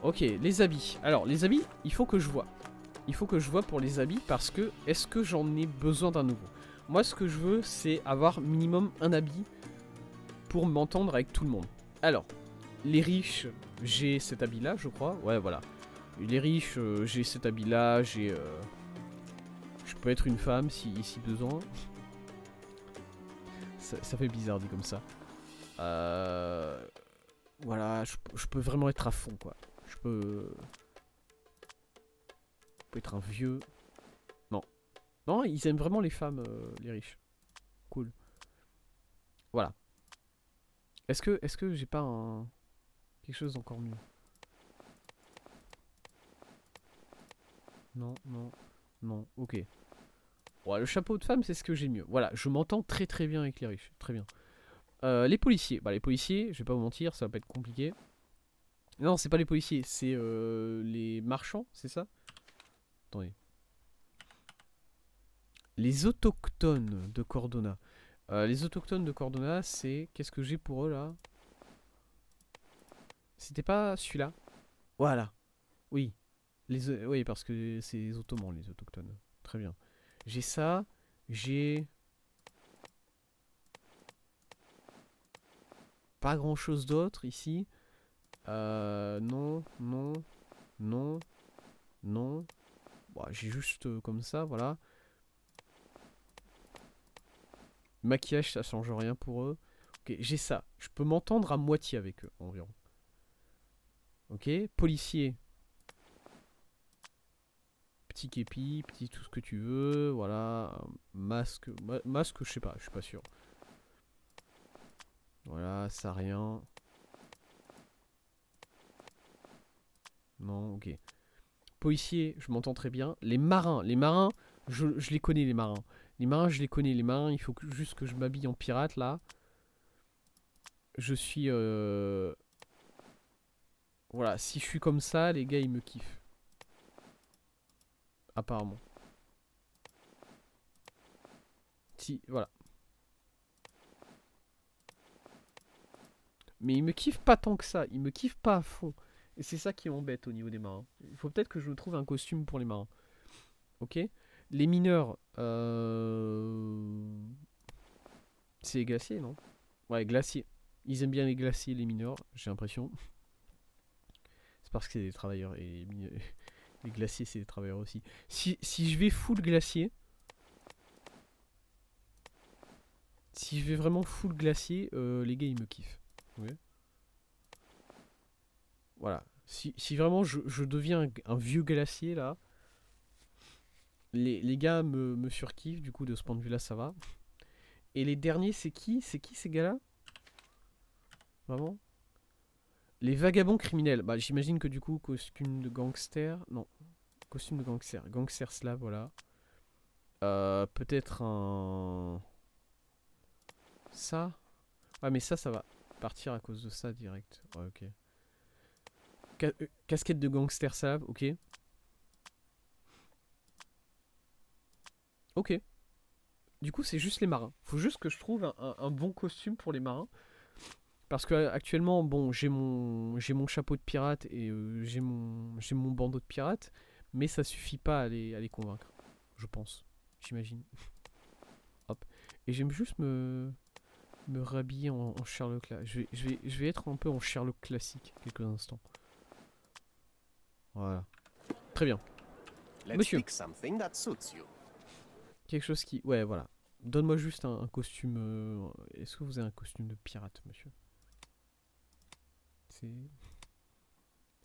Ok, les habits. Alors, les habits, il faut que je vois. Il faut que je vois pour les habits parce que est-ce que j'en ai besoin d'un nouveau? Moi, ce que je veux, c'est avoir minimum un habit pour m'entendre avec tout le monde. Alors, les riches, j'ai cet habit-là, je crois. Ouais, voilà. Les riches, j'ai cet habit-là, j'ai... Je peux être une femme si besoin. Ça fait bizarre dit comme ça. Voilà, je peux vraiment être à fond, quoi. Je peux être un vieux. Non. Non, ils aiment vraiment les femmes, les riches. Cool. Voilà. Est-ce que j'ai pas un... quelque chose d'encore mieux? Non, non, non, ok. Ouais, le chapeau de femme, c'est ce que j'ai de mieux. Voilà, je m'entends très très bien avec les riches. Très bien. Les policiers. Bah, les policiers, je vais pas vous mentir, ça va pas être compliqué. Non, c'est pas les policiers, c'est les marchands, c'est ça? Attendez. Les autochtones de Cordona. Les autochtones de Cordona, c'est... Qu'est-ce que j'ai pour eux, là? C'était pas celui-là? Voilà. Oui. Oui, parce que c'est les Ottomans, les autochtones. Très bien. J'ai ça. J'ai... Pas grand-chose d'autre, ici. Non, non, non, non. Bon, j'ai juste comme ça, voilà. Maquillage, ça change rien pour eux. Ok, j'ai ça. Je peux m'entendre à moitié avec eux, environ. Ok, policier. Petit képi, petit tout ce que tu veux, voilà. Masque, masque, je sais pas, je suis pas sûr. Voilà, ça rien. Non, ok. Policier, je m'entends très bien. Les marins, je les connais les marins. Les marins, je les connais. Les marins, il faut juste que je m'habille en pirate là. Je suis... Voilà, si je suis comme ça, les gars, ils me kiffent. Apparemment. Si, voilà. Mais ils me kiffent pas tant que ça. Ils me kiffent pas à fond. Et c'est ça qui m'embête au niveau des marins. Il faut peut-être que je trouve un costume pour les marins. Ok. Les mineurs, c'est les glaciers, non? Ouais, glaciers. Ils aiment bien les glaciers, les mineurs, j'ai l'impression. C'est parce que c'est des travailleurs. Et les glaciers, c'est des travailleurs aussi. Si je vais full glacier, si je vais vraiment full glacier, les gars, ils me kiffent. Ouais. Voilà. Si vraiment je deviens un vieux glacier, là, les gars me surkiffent, du coup, de ce point de vue-là, ça va. Et les derniers, c'est qui? C'est qui ces gars-là? Vraiment? Les vagabonds criminels. Bah, j'imagine que du coup, costume de gangster. Non, costume de gangster. Gangster slave, voilà. Peut-être un. Ça? Ouais, mais ça va partir à cause de ça direct. Ouais, ok. Casquette de gangster slave, ok. Ok. Du coup, c'est juste les marins. Faut juste que je trouve un bon costume pour les marins. Parce que actuellement, bon, j'ai mon chapeau de pirate et j'ai mon bandeau de pirate, mais ça suffit pas à les convaincre, je pense, j'imagine. Hop. Et j'aime juste me rhabiller en Sherlock là. Je vais être un peu en Sherlock classique quelques instants. Voilà. Très bien. Monsieur, quelque chose qui, ouais, voilà. Donne-moi juste un costume. Est-ce que vous avez un costume de pirate, monsieur? C'est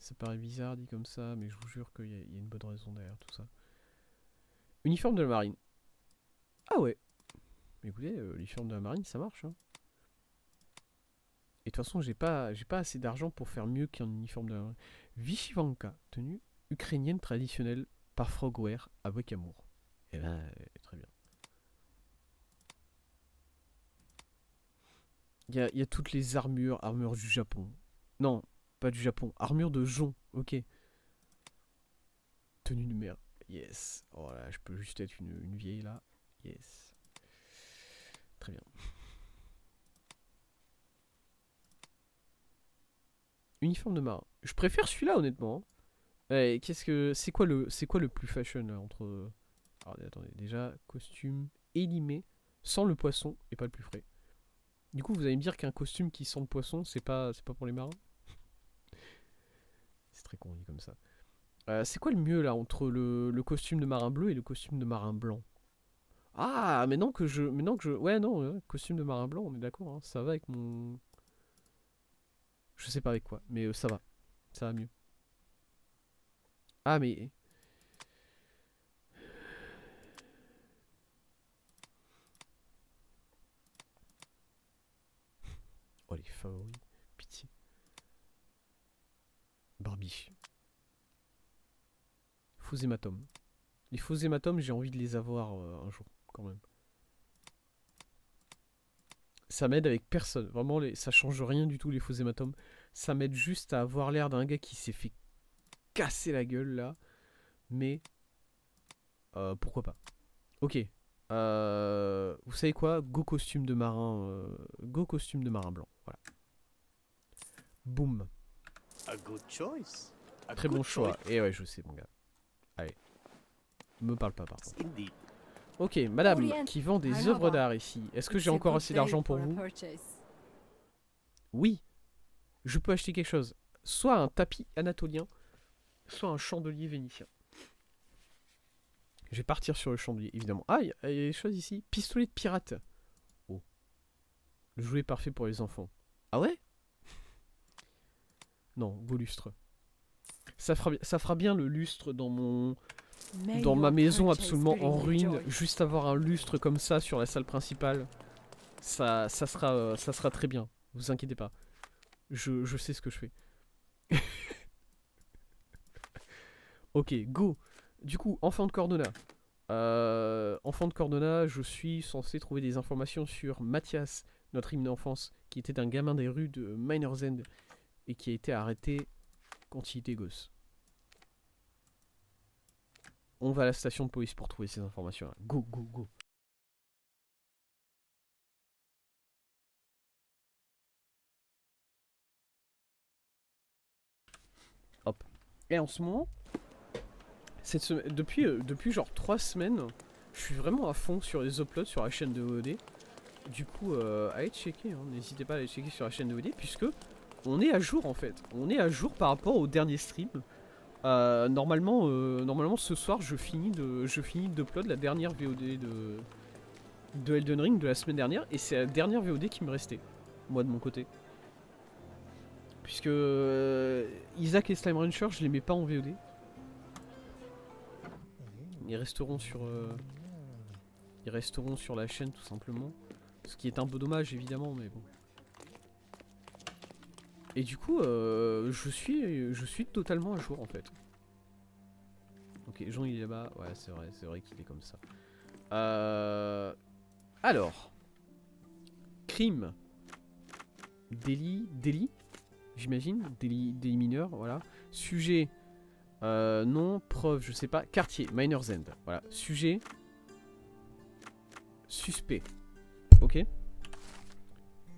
Ça paraît bizarre dit comme ça, mais je vous jure qu'il y a une bonne raison derrière tout ça. Uniforme de la marine. Ah ouais. Mais écoutez, l'uniforme de la marine, ça marche. Hein. Et de toute façon, j'ai pas assez d'argent pour faire mieux qu'un uniforme de la marine. Vishivanka, tenue ukrainienne traditionnelle par Frogware avec amour. Et ben, très bien. Il y a toutes les armures, armures du Japon. Non, pas du Japon, armure de jonc, ok. Tenue de mer, yes. Oh là, je peux juste être une vieille là, yes. Très bien. Uniforme de marin. Je préfère celui-là, honnêtement. Qu'est-ce que c'est quoi le plus fashion là, entre. Alors, attendez, déjà costume élimé sans le poisson et pas le plus frais. Du coup, vous allez me dire qu'un costume qui sent le poisson, c'est pas pour les marins. C'est très con dit comme ça. C'est quoi le mieux là entre le costume de marin bleu et le costume de marin blanc? Ah, ouais, non, costume de marin blanc, on est d'accord, hein, ça va avec mon. Je sais pas avec quoi, mais ça va mieux. Ah, mais. Oh, les favoris, pitié. Barbie. Faux hématomes. Les faux hématomes, j'ai envie de les avoir un jour, quand même. Ça m'aide avec personne. Vraiment, ça change rien du tout, les faux hématomes. Ça m'aide juste à avoir l'air d'un gars qui s'est fait casser la gueule, là. Mais, pourquoi pas. Ok. Vous savez quoi? Go costume de marin. Go costume de marin blanc. Voilà. Boum. A good choice. A Très good bon choix. choice. Et ouais, je sais, mon gars. Allez. Me parle pas, par contre. Indeed. Ok, madame, Orient. qui vend des Un œuvres endroit. d'art ici. Est-ce que It's j'ai a encore good assez day d'argent pour for a vous? purchase. Oui. Je peux acheter quelque chose. Soit un tapis anatolien, soit un chandelier vénitien. Je vais partir sur le chandelier, évidemment. Ah, il y a des choses ici. Pistolet de pirate. Oh. Le jouet parfait pour les enfants. Ah ouais? Non, beau lustre. Ça fera bien le lustre May dans ma your maison purchase absolument bring en you ruine. joy. Juste avoir un lustre comme ça sur la salle principale. Ça sera très bien. Vous inquiétez pas. Je sais ce que je fais. Ok, go. Du coup, enfant de Cordona. Enfant de Cordona, je suis censé trouver des informations sur Mathias, notre hymne d'enfance, qui était un gamin des rues de Miners End et qui a été arrêté quand il était gosse. On va à la station de police pour trouver ces informations-là. Go, go, go. Hop. Et en ce moment, depuis genre 3 semaines, je suis vraiment à fond sur les uploads sur la chaîne de VOD. Du coup, allez checker, hein. N'hésitez pas à aller checker sur la chaîne de VOD, puisque on est à jour en fait. On est à jour par rapport au dernier stream. Normalement, ce soir, je finis d'upload la dernière VOD de Elden Ring de la semaine dernière, et c'est la dernière VOD qui me restait, moi de mon côté. Puisque Isaac et Slime Rancher, je les mets pas en VOD. Ils resteront sur la chaîne tout simplement. Ce qui est un peu dommage évidemment, mais bon. Et du coup, je suis totalement à jour en fait. Ok, Jean il est là-bas. Ouais, c'est vrai qu'il est comme ça. Alors, crime, délit, j'imagine, délit mineur, voilà. Sujet, non, preuve, je sais pas. Quartier, Miners End, voilà. Sujet, suspect, ok.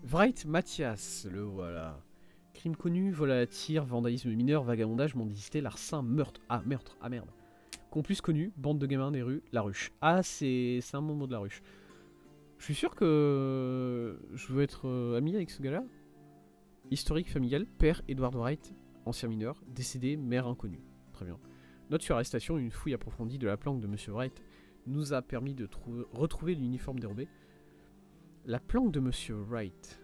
Wright Mathias, le voilà. Crime connu, vol à la tire, vandalisme mineur, vagabondage, mendicité, larcin, meurtre. Ah, meurtre, ah merde. Complice connu, bande de gamins des rues, la ruche. Ah, c'est un bon mot de la ruche. Je suis sûr que je veux être ami avec ce gars-là. Historique familial, père Edward Wright, ancien mineur, décédé, mère inconnue. Très bien. Note sur arrestation, une fouille approfondie de la planque de Monsieur Wright nous a permis de retrouver l'uniforme dérobé. La planque de Monsieur Wright,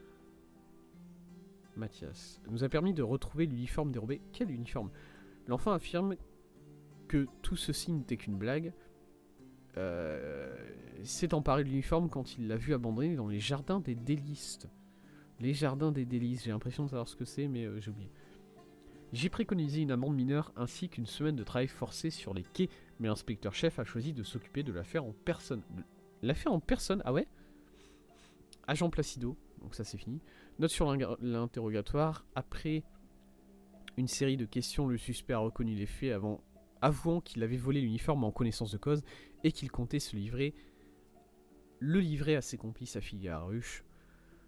Mathias, nous a permis de retrouver l'uniforme dérobé. Quel uniforme? L'enfant affirme que tout ceci n'était qu'une blague. S'est emparé de l'uniforme quand il l'a vu abandonné dans les jardins des délices. Les jardins des délices, j'ai l'impression de savoir ce que c'est, mais j'ai oublié. J'ai préconisé une amende mineure ainsi qu'une semaine de travail forcé sur les quais, mais l'inspecteur-chef a choisi de s'occuper de l'affaire en personne. L'affaire en personne? Ah ouais? Agent Placido, donc ça c'est fini. Note sur l'interrogatoire, après une série de questions, le suspect a reconnu les faits avouant qu'il avait volé l'uniforme en connaissance de cause et qu'il comptait le livrer à ses complices affiliés à Ruche.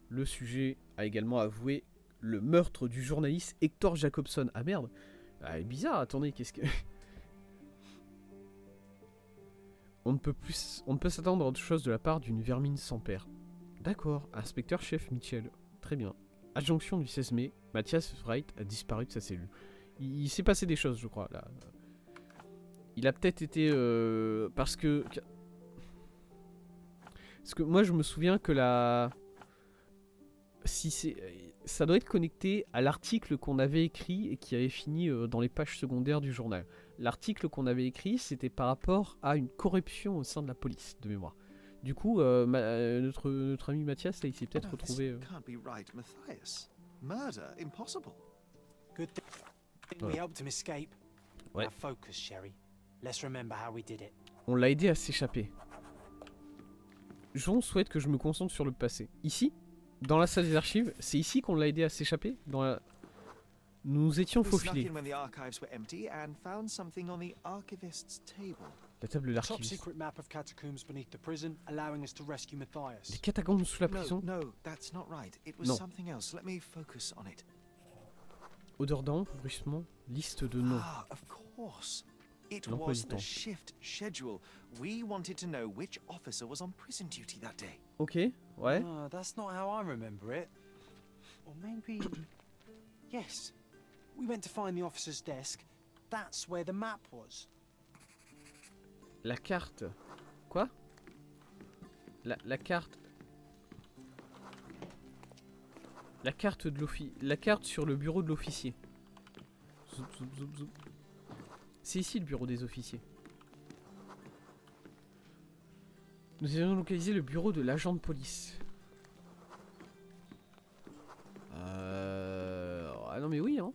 Le sujet a également avoué le meurtre du journaliste Hector Jacobson. Ah merde. Ah, bizarre, attendez, qu'est-ce que... On ne peut s'attendre à autre chose de la part d'une vermine sans père. D'accord, inspecteur-chef Mitchell. Très bien. Adjonction du 16 mai, Matthias Wright a disparu de sa cellule. Il s'est passé des choses, je crois, là. Il a peut-être été... parce que moi, je me souviens que la... Si c'est... Ça doit être connecté à l'article qu'on avait écrit et qui avait fini dans les pages secondaires du journal. L'article qu'on avait écrit, c'était par rapport à une corruption au sein de la police, de mémoire. Du coup, notre ami Mathias, là, il s'est peut-être retrouvé... Can't be right, Matthias. Murder, impossible. Good thing we Ouais. helped him escape. Ouais. Now focus, Sherry. Let's remember how we did it. On l'a aidé à s'échapper. John souhaite que je me concentre sur le passé. Ici, dans la salle des archives, c'est ici qu'on l'a aidé à s'échapper. Nous nous étions We snuck faufilés. in when the archives were empty and found something on the archivist's table. La table de Top l'archiviste. secret map of catacombs beneath the prison, allowing us to rescue Des Matthias. catacombes sous la prison. No, that's not right. It was Non. something else. Let me focus on it. Odeur d'encre, bruissement, liste de noms. Ah, of course. It L'emploi was du the temps. shift schedule. We wanted to know which officer was on prison duty that day. Ok, ouais. Ah, that's not how I remember it. Or maybe... yes. We went to find the officer's desk. That's where the map was. La carte. Quoi? La carte. La carte de l'office. La carte sur le bureau de l'officier. Zoup, zoup, zoup, zoup. C'est ici le bureau des officiers. Nous avons localisé le bureau de l'agent de police. Ah non mais oui hein.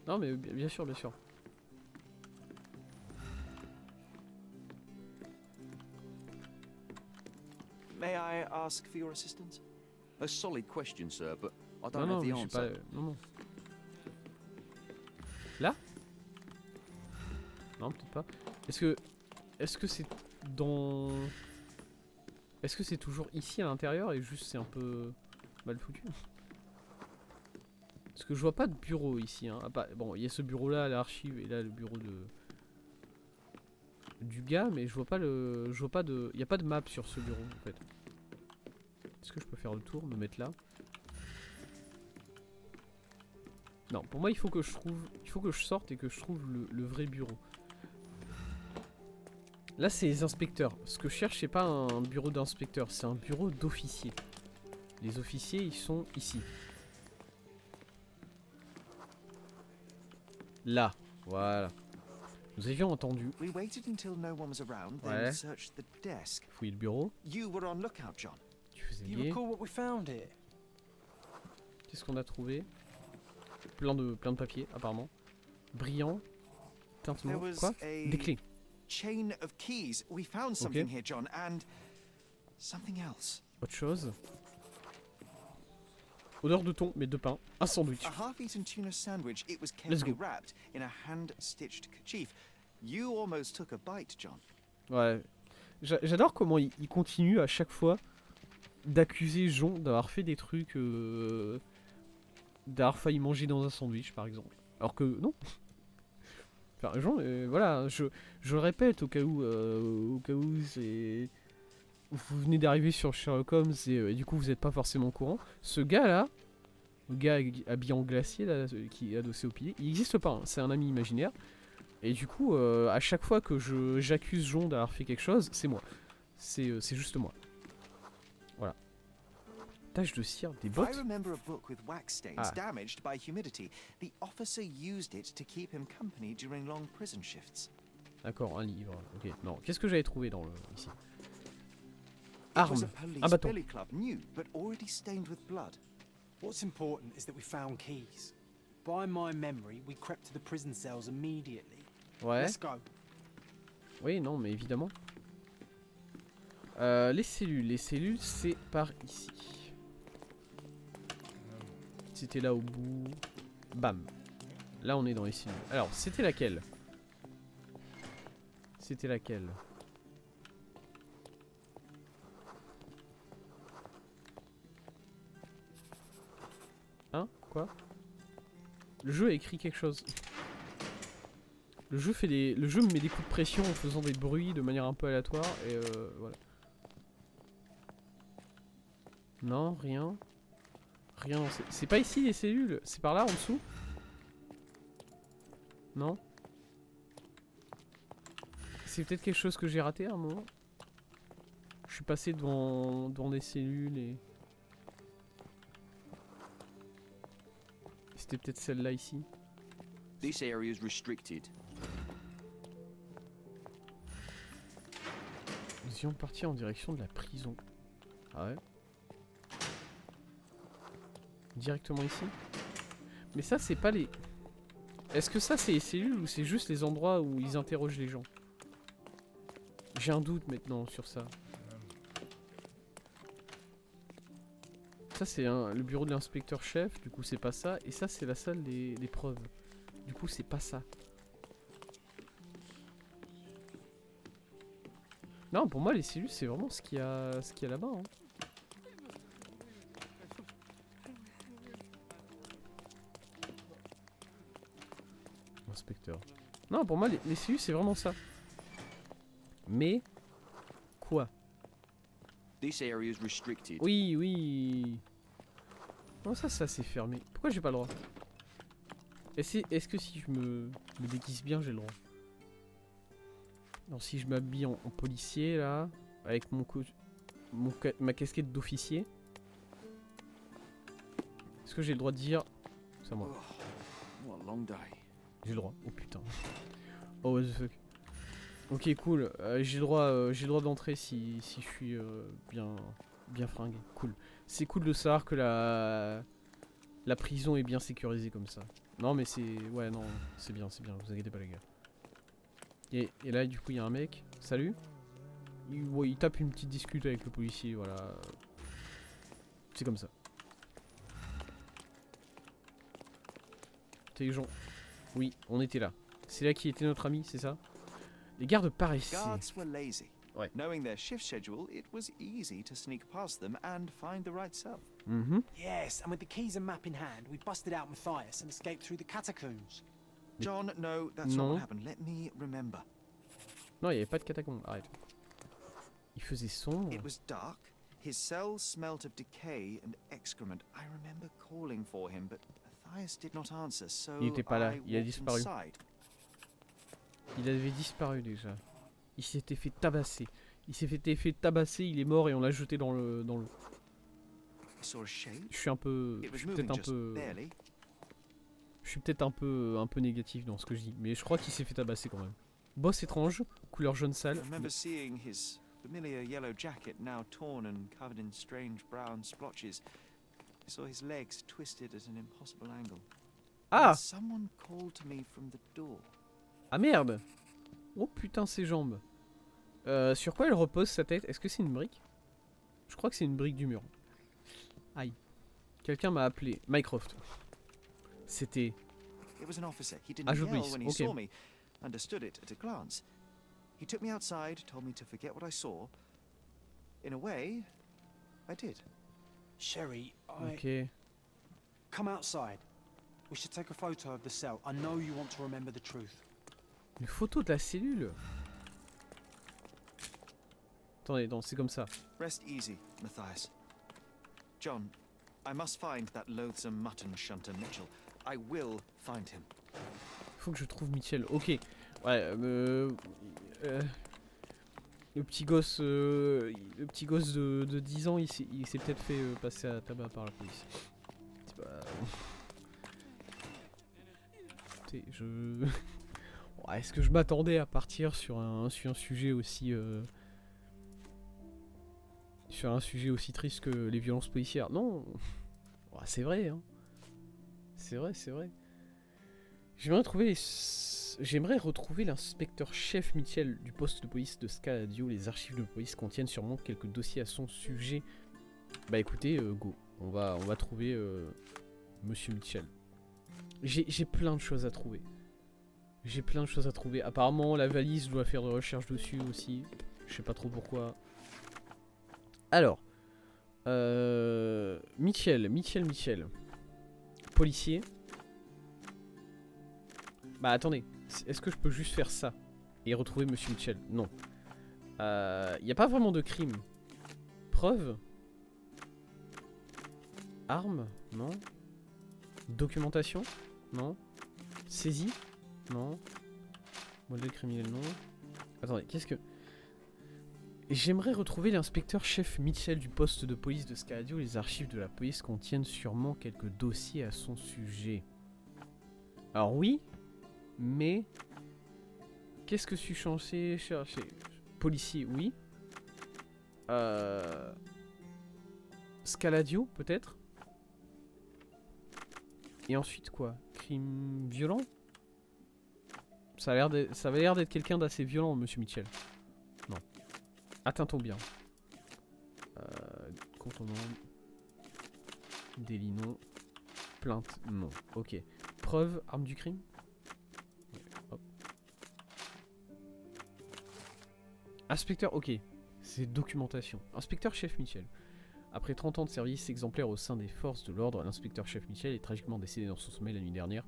Non mais bien sûr, bien sûr. May I ask for your assistance? A solid question, sir, but I Non don't non, have the mais je sais answer. pas. Non non. Là? Non peut-être pas. Est-ce que c'est dans... Est-ce que c'est toujours ici à l'intérieur et juste c'est un peu mal foutu? Parce que je vois pas de bureau ici. Hein. Ah, bah, bon, il y a ce bureau là à l'archive et là le bureau de du gars, mais je vois pas le, je vois pas de, il y a pas de map sur ce bureau en fait. Est-ce que je peux faire le tour, me mettre là? Non, pour moi il faut que je trouve, il faut que je sorte et que je trouve le vrai bureau. Là c'est les inspecteurs. Ce que je cherche c'est pas un bureau d'inspecteur, c'est un bureau d'officier. Les officiers ils sont ici. Là, voilà. Nous avions entendu We waited until no one was around, then Ouais. searched the desk. fouiller le bureau. You were on lookout, John. Tu faisais Do you gay. recall what we found here? Qu'est-ce qu'on a trouvé? Plein de papiers apparemment. Brillant. There Tintement. was Quoi? a Des clés. chain of keys. We found something here, John, and something else. Autre chose. Odeur de thon, mais de pain. Un sandwich. A half-eaten tuna sandwich. It was Let's carefully go. wrapped in a hand-stitched kerchief. You almost took a bite, John. Ouais. J'adore comment il continue à chaque fois d'accuser Jon d'avoir fait des trucs. D'avoir failli manger dans un sandwich par exemple. Alors que non. Enfin, Jon, voilà, je le répète au cas où c'est. Vous venez d'arriver sur Sherlock Holmes et du coup vous n'êtes pas forcément au courant. Ce gars là, le gars habillé en glacier là, qui est adossé au pilier, il n'existe pas, hein, c'est un ami imaginaire. Et du coup, à chaque fois que j'accuse Jon d'avoir fait quelque chose, c'est moi. C'est juste moi. Voilà. Tache de cire, des I bottes. remember a book with wax stains Ah. damaged by humidity. The officer used it to keep him company during long prison shifts. D'accord, un livre. Ok, non. Qu'est-ce que j'avais trouvé dans le ici? It was Arme. a police Un bâton. billy club, new but already stained with blood. What's important is that we found keys. By my memory, we crept to the prison cells immediately. Ouais. Let's go. Oui, non, mais évidemment. Les cellules, c'est par ici. C'était là au bout. Bam. Là, on est dans les cellules. Alors, c'était laquelle? C'était laquelle? Hein? Quoi? Le jeu a écrit quelque chose. Le jeu me met des coups de pression en faisant des bruits de manière un peu aléatoire et voilà. Non, rien. Rien. C'est pas ici les cellules, c'est par là en dessous? Non? C'est peut-être quelque chose que j'ai raté à un moment. Je suis passé devant des cellules et... C'était peut-être celle-là ici. This area is restricted. Nous étions partis en direction de la prison. Ah ouais? Directement ici? Mais ça c'est pas les... Est-ce que ça c'est les cellules ou c'est juste les endroits où ils interrogent les gens? J'ai un doute maintenant sur ça. Ça c'est le bureau de l'inspecteur chef, du coup c'est pas ça. Et ça c'est la salle des preuves. Du coup c'est pas ça. Non, pour moi les cellules c'est vraiment ce qu'il y a là-bas. Hein. Inspecteur. Non, pour moi les cellules c'est vraiment ça. Mais quoi? This area is restricted. Oui, oui. Non, ça c'est fermé. Pourquoi j'ai pas le droit? Est-ce que si je me déguise bien, j'ai le droit? Non, si je m'habille en policier là, avec ma casquette d'officier, est-ce que j'ai le droit de dire? C'est à moi. What a long day. J'ai le droit. Oh putain. Oh what the fuck. Ok cool. J'ai le droit d'entrer si je suis bien fringué. Cool. C'est cool de savoir que la prison est bien sécurisée comme ça. Non mais c'est... Ouais non, c'est bien, vous inquiétez pas les gars. Et là du coup il y a un mec. Salut. Il tape une petite discute avec le policier, voilà. C'est comme ça. Intelligent. Oui, on était là. C'est là qui était notre ami, c'est ça? Les gardes paraissaient. Guards were lazy. Ouais. Knowing their shift schedule, it was easy to sneak past them and find the right cell. Mhm. Yes, and with the keys and map in hand, we busted out Matthias and escaped through the catacombs. John, no, that's No. not what happened. Let me remember. Non, il n'y avait pas de catacombe. Arrête. Il faisait sombre. It was dark. His cell smelt of decay and excrement. I remember calling for him, but Matthias did not answer, so Il était pas là, I il a walked disparu. inside. Il avait disparu déjà. Il s'était fait tabasser. Il s'était fait tabasser, il est mort et on l'a jeté dans l'eau. I saw a shape. Je suis un peu... It Je was suis moving peut-être un just peu... barely. Je suis peut-être un peu négatif dans ce que je dis. Mais je crois qu'il s'est fait tabasser quand même. Boss étrange, couleur jaune I sale. remember seeing his familiar yellow jacket now torn and covered in strange brown splotches. I saw his legs twisted at an impossible angle. Ah! And someone called to me from the door. Ah merde! Oh putain ses jambes. Sur quoi elle repose sa tête? Est-ce que c'est une brique? Je crois que c'est une brique du mur. Aïe. Quelqu'un m'a appelé. Mycroft. C'était... It was an officer. He didn't Agent de yell police, when he okay. saw me. Understood it at a glance. He took me outside, told me to forget what I saw. In a way, I did. Sherry, Ok. come outside. We should take a photo of the cell. I know you want to remember the truth. Une photo de la cellule? Attendez, non, c'est comme ça. Rest easy, Matthias. John, I must find that loathsome mutton shunter Mitchell. I will find him. Faut que je trouve Mitchell. Ok. Ouais, le petit gosse de 10 ans, il s'est peut-être fait passer à tabac par la police. C'est pas... Écoutez, Ouais, est-ce que je m'attendais à partir sur un sujet aussi... Sur un sujet aussi triste que les violences policières? Non. Ouais, c'est vrai, hein. C'est vrai, c'est vrai. J'aimerais retrouver l'inspecteur chef Mitchell du poste de police de Scaladio. Les archives de police contiennent sûrement quelques dossiers à son sujet. Bah écoutez, go. On va trouver Monsieur Mitchell. J'ai plein de choses à trouver. J'ai plein de choses à trouver. Apparemment, la valise doit faire des recherches dessus aussi. Je sais pas trop pourquoi. Alors. Mitchell. policier. Bah attendez, est-ce que je peux juste faire ça et retrouver Monsieur Mitchell? Non. Il n'y a pas vraiment de crime. Preuve? Arme? Non. Documentation? Non. Saisie? Non. Modèle criminel? Non. Attendez, qu'est-ce que... J'aimerais retrouver l'inspecteur-chef Mitchell du poste de police de Scaladio. Les archives de la police contiennent sûrement quelques dossiers à son sujet. Alors oui, mais... Qu'est-ce que je suis censé chercher? Policier, oui. Scaladio, peut-être. Et ensuite quoi? Crime violent? Ça avait l'air d'être quelqu'un d'assez violent, Monsieur Mitchell. Non. Atteinte au bien. Contrebande. Délit non. Plainte non. Ok. Preuve, arme du crime. Hop. Inspecteur, ok. C'est documentation. Inspecteur-chef Mitchell. Après 30 ans de service exemplaire au sein des forces de l'ordre, l'inspecteur-chef Mitchell est tragiquement décédé dans son sommeil la nuit dernière.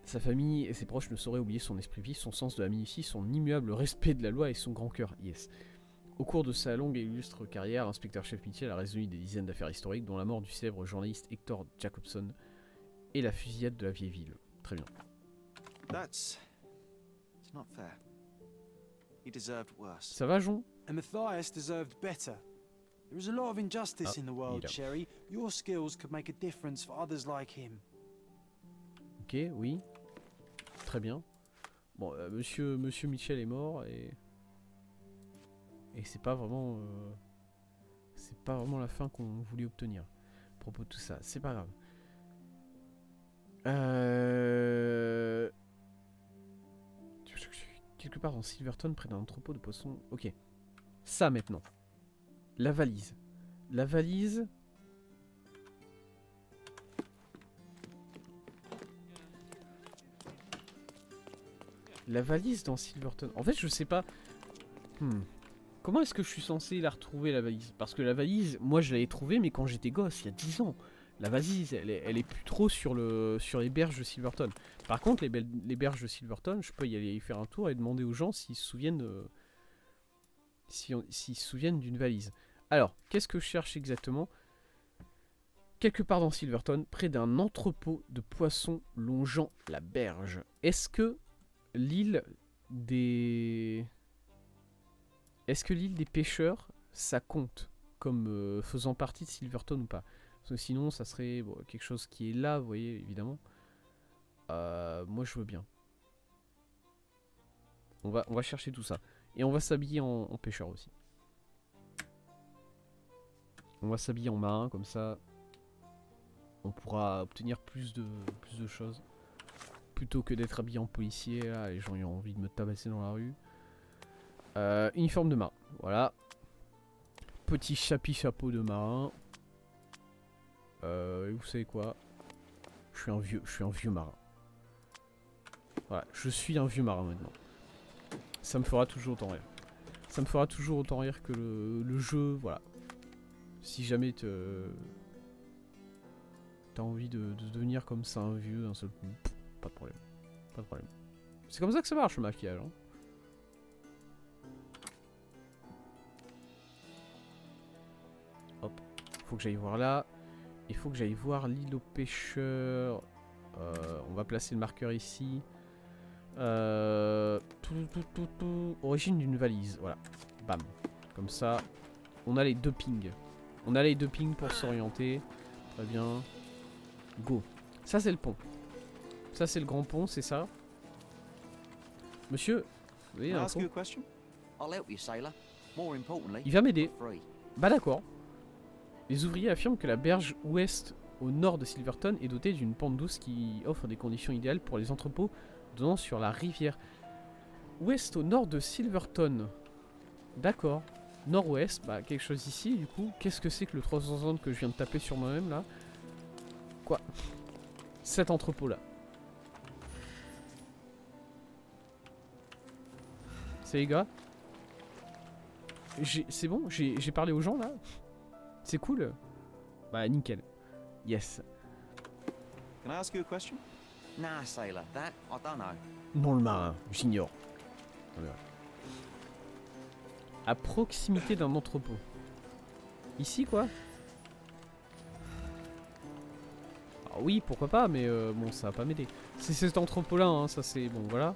Sa famille et ses proches ne sauraient oublier son esprit vif, son sens de la minutie, son immuable respect de la loi et son grand cœur. Yes. Au cours de sa longue et illustre carrière, l'inspecteur-chef Mitchell a résolu des dizaines d'affaires historiques, dont la mort du célèbre journaliste Hector Jacobson et la fusillade de la vieille ville. Très bien. It's not fair. He deserved worse. Ça va, Jon? And Matthias deserved better. There is a lot of injustice in the world, il a- Sherry. Your skills could make a difference for others like him. Ok, oui. Très bien. Bon, monsieur Mitchell est mort et c'est pas vraiment la fin qu'on voulait obtenir à propos de tout ça. C'est pas grave. Quelque part dans Silverton, près d'un entrepôt de poissons. Ok. Ça maintenant. La valise. La valise. La valise dans Silverton. En fait, je sais pas. Comment est-ce que je suis censé la retrouver, la valise? Parce que la valise, moi je l'avais trouvée, mais quand j'étais gosse, il y a 10 ans. La valise, elle est plus trop sur les berges de Silverton. Par contre, les berges de Silverton, je peux y aller y faire un tour et demander aux gens s'ils se souviennent s'ils se souviennent d'une valise. Alors, qu'est-ce que je cherche exactement? Quelque part dans Silverton, près d'un entrepôt de poissons longeant la berge. Est-ce que l'île des pêcheurs, ça compte comme faisant partie de Silverton ou pas? Parce que sinon, ça serait quelque chose qui est là, vous voyez, évidemment. Moi, je veux bien. On va chercher tout ça. Et on va s'habiller en pêcheur aussi. On va s'habiller en marin, comme ça, on pourra obtenir plus de choses. Plutôt que d'être habillé en policier, là, les gens ont envie de me tabasser dans la rue. Uniforme de marin, voilà. Petit chapeau de marin. Et vous savez quoi? Je suis un vieux marin. Voilà, je suis un vieux marin maintenant. Ça me fera toujours autant rire. Ça me fera toujours autant rire que le jeu, voilà. Si jamais t'as envie de devenir comme ça un vieux d'un seul coup, pas de problème. Pas de problème. C'est comme ça que ça marche le maquillage, hein. Hop. Faut que j'aille voir là. Il faut que j'aille voir l'île aux pêcheurs. On va placer le marqueur ici. Origine d'une valise. Voilà. Bam. Comme ça. On a les deux pings. On a les deux pings pour s'orienter. Très bien. Go. Ça c'est le pont. Ça c'est le grand pont, c'est ça. Monsieur, vous voyez Can I un ask pont? you a question? I'll help you, sailor. More importantly, Il va m'aider. for free. Bah d'accord. Les ouvriers affirment que la berge ouest au nord de Silverton est dotée d'une pente douce qui offre des conditions idéales pour les entrepôts donnant sur la rivière. Ouest au nord de Silverton. D'accord. Nord-ouest, bah quelque chose ici du coup. Qu'est-ce que c'est que le 360 que je viens de taper sur moi-même là? Quoi? Cet entrepôt là. C'est les gars? C'est bon? J'ai parlé aux gens là? C'est cool? Bah nickel. Yes. Can I ask you a question? Nah, sailor, that I don't know. Non, le marin, j'ignore. Voilà. À proximité d'un entrepôt. Ici, quoi? Ah oui, pourquoi pas, mais bon, ça va pas m'aider. C'est cet entrepôt-là, hein, ça c'est... Bon, voilà.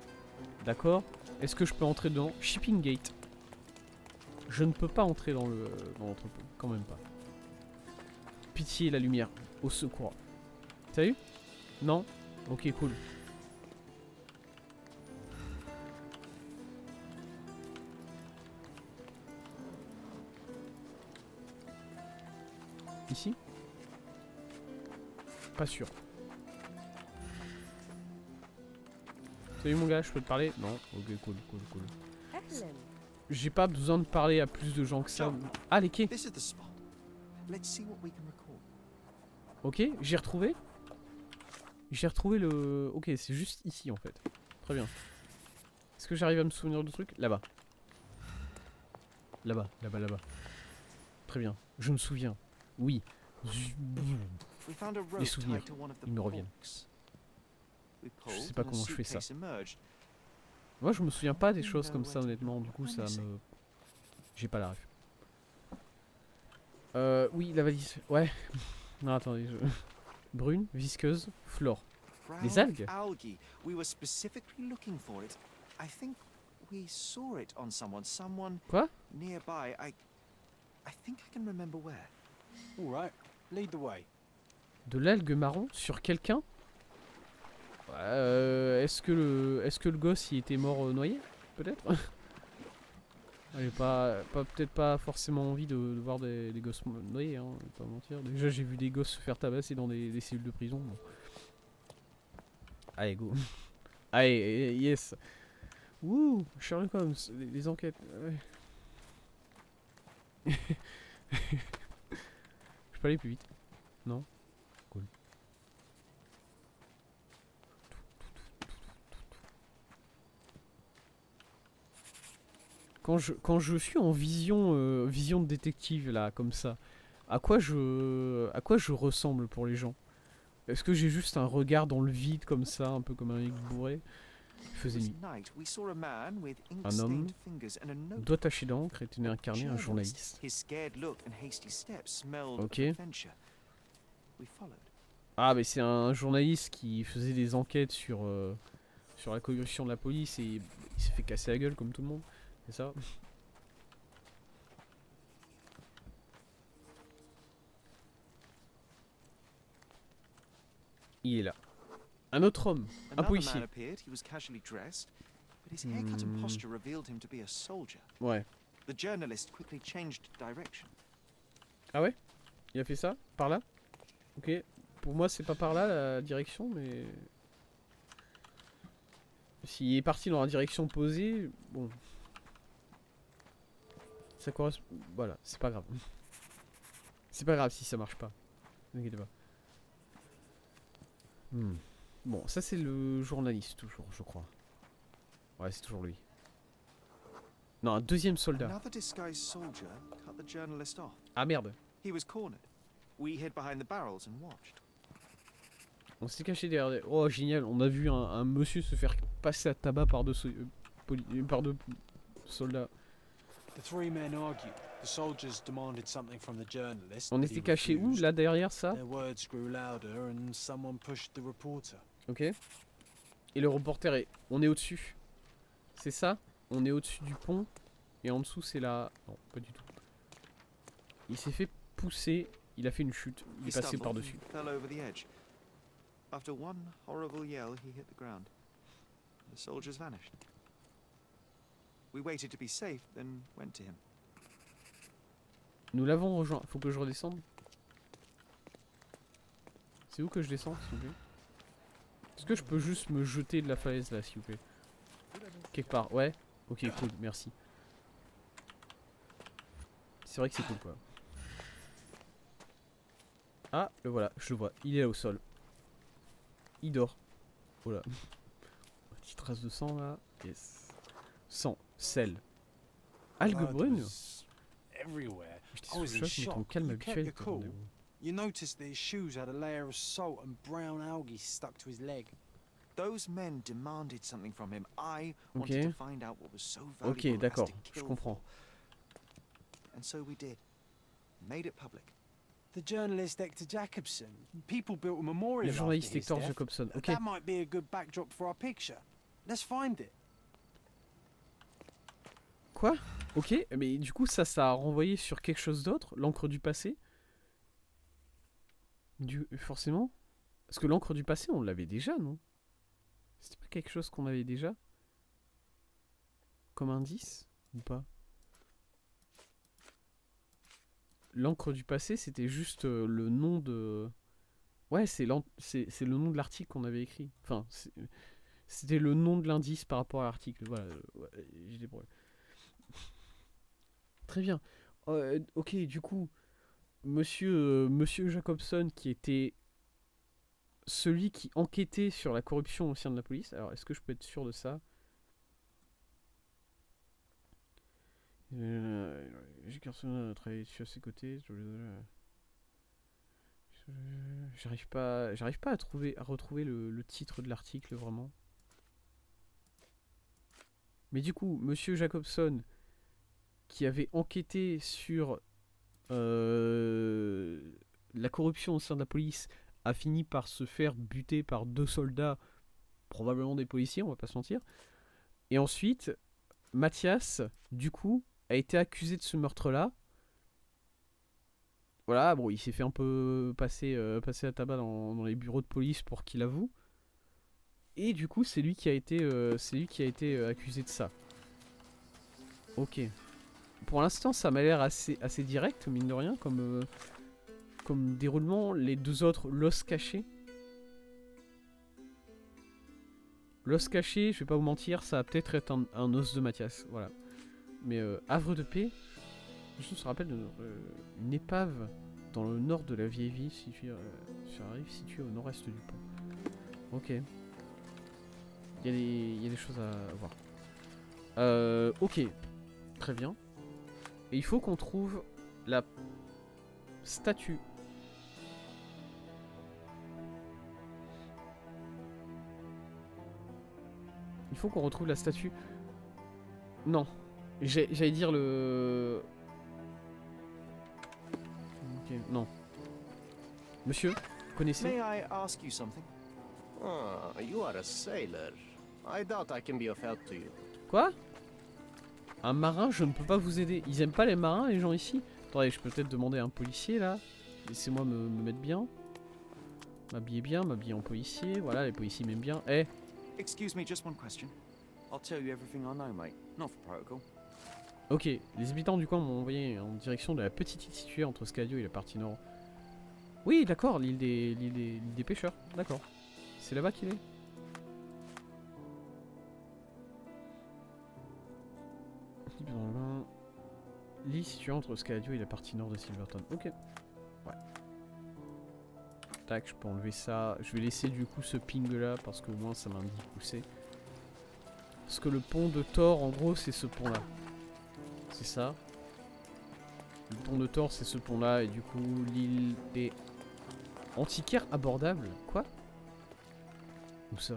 D'accord. Est-ce que je peux entrer dedans? Shipping Gate. Je ne peux pas entrer dans l'entrepôt, quand même pas. Pitié, la lumière. Au secours. T'as vu? Non? Ok, cool. Ici? Pas sûr. Salut mon gars, je peux te parler? Non? Ok, cool. Excellent. J'ai pas besoin de parler à plus de gens que ça. Ah, les quais! This is the spot. Let's see what we can record. Ok, j'ai retrouvé. J'ai retrouvé le... Ok, c'est juste ici en fait. Très bien. Est-ce que j'arrive à me souvenir de truc? Là-bas. Là-bas. Très bien. Je me souviens. Oui. We found a rope Les souvenirs, tied to one of the ils me reviennent. ports. We Je sais pulled pas and a comment je fais ça. suitcase emerged. Moi je me souviens pas des choses comme ça honnêtement. Du coup ça me... J'ai pas la ref. Oui, la valise. Ouais. Non, attendez. Brune, visqueuse, flore. Les Brown algues? Algae. We were specifically looking for it. I think we saw it on someone Quoi? nearby. I think I can remember where. All right, lead the way. De l'algue marron sur quelqu'un? Est-ce que le gosse il était mort noyé? Peut-être. J'ai peut-être pas forcément envie de voir des gosses noyés, hein, je vais pas mentir. Déjà j'ai vu des gosses se faire tabasser dans des cellules de prison. Bon. Allez go. Allez, yes. Wouh, Sherlock Holmes, les enquêtes. Ouais. Je peux aller plus vite. Non? Cool. Quand je suis en vision, vision de détective là, comme ça, à quoi je ressemble pour les gens? Est-ce que j'ai juste un regard dans le vide comme ça, un peu comme un mec bourré? Il faisait nuit. Un homme, doigt taché d'encre, était incarné un journaliste. Ok. Ah mais c'est un journaliste qui faisait des enquêtes sur la corruption de la police et il s'est fait casser la gueule comme tout le monde. C'est ça? Il est là. Un autre homme, un policier. Ouais. Ah ouais? Il a fait ça? Par là? Ok. Pour moi c'est pas par là la direction mais... S'il est parti dans la direction posée, bon... Ça correspond... Voilà, c'est pas grave. C'est pas grave si ça marche pas. Ne vous inquiétez pas. Bon, ça c'est le journaliste toujours, je crois. Ouais, c'est toujours lui. Non, un deuxième soldat. Ah merde. On s'est caché derrière des... Oh génial, on a vu un monsieur se faire passer à tabac par deux soldats. On était caché où? Là derrière ça? Ok. Et le reporter est... On est au-dessus. C'est ça? On est au-dessus du pont. Et en dessous c'est la... Non, pas du tout. Il s'est fait pousser. Il a fait une chute. Il est passé par-dessus. After one horrible yell, he hit the ground. The soldiers vanished. We waited to be safe, then went to him. Nous l'avons rejoint. Faut que je redescende. C'est où que je descends, s'il vous plaît? Est-ce que je peux juste me jeter de la falaise là, s'il vous plaît? Quelque part, ouais. Ok, cool, merci. C'est vrai que c'est cool, quoi. Ah, le voilà, je le vois. Il est là au sol. Il dort. Voilà. Petite trace de sang là. Yes. Sang, sel. Algue brune. J'étais sous le choc, mais ton calme habituel. You noticed that his shoes had a layer of salt and brown algae stuck to his leg. Those men demanded something from him. I Ok. wanted to find out what was so Ok, valuable as d'accord, to je kill comprends. for. And so we did. Made it public. The journalist Hector Jacobson. People built a memorial Le after journaliste his Hector death. Jacobson. Ok. That might be a good backdrop for our picture. Let's find it. Quoi? Ok, mais du coup ça a renvoyé sur quelque chose d'autre, l'encre du passé. Forcément. Parce que l'encre du passé on l'avait déjà, non? C'était pas quelque chose qu'on avait déjà? Comme indice? Ou pas? L'encre du passé c'était juste le nom de... Ouais, c'est le nom de l'article qu'on avait écrit. Enfin, c'était le nom de l'indice par rapport à l'article. Voilà, ouais, j'ai des problèmes. Très bien. Ok, du coup, Monsieur Jacobson, qui était celui qui enquêtait sur la corruption au sein de la police. Alors, est-ce que je peux être sûr de ça? Jacobson a travaillé à ses côtés. J'arrive pas à retrouver le titre de l'article vraiment. Mais du coup, Monsieur Jacobson, qui avait enquêté sur la corruption au sein de la police, a fini par se faire buter par 2 soldats, probablement des policiers, on va pas se mentir. Et ensuite, Mathias, du coup, a été accusé de ce meurtre-là. Voilà, bon, il s'est fait un peu passer à tabac dans les bureaux de police pour qu'il avoue. Et du coup, c'est lui qui a été accusé de ça. Ok. Pour l'instant, ça m'a l'air assez direct, mine de rien, comme déroulement. Les deux autres, l'os caché. L'os caché, je vais pas vous mentir, ça va peut-être être un os de Mathias. Voilà. Mais havre de paix, je me rappelle une épave dans le nord de la vieille ville, sur la rive située au nord-est du pont. Ok. Il y a des choses à voir. Ok. Très bien. Et il faut qu'on trouve la statue. Il faut qu'on retrouve la statue. Non. J'allais dire le... Ok, non. Monsieur, vous connaissez? May I ask you something? Ah, you are a sailor. I doubt I can be of help to you. Quoi? Un marin, je ne peux pas vous aider. Ils aiment pas les marins, les gens ici? Attendez, je peux peut-être demander à un policier, là. Laissez-moi me mettre bien. M'habiller en policier. Voilà, les policiers m'aiment bien. Eh, Excuse me, just one question. I'll tell you everything I know, mate. Not for protocol. ok. Les habitants du coin m'ont envoyé en direction de la petite île située entre Scadio et la partie nord. Oui, d'accord, l'île des pêcheurs. D'accord. C'est là-bas qu'il est? L'île située entre Scadio et la partie nord de Silverton. Ok. Ouais. Tac, je peux enlever ça. Je vais laisser du coup ce ping là parce qu'au moins ça m'indique où c'est. Parce que le pont de Thor, en gros, c'est ce pont là. C'est ça. Le pont de Thor, c'est ce pont là. Et du coup, l'île des antiquaires abordables. Quoi? Où ça?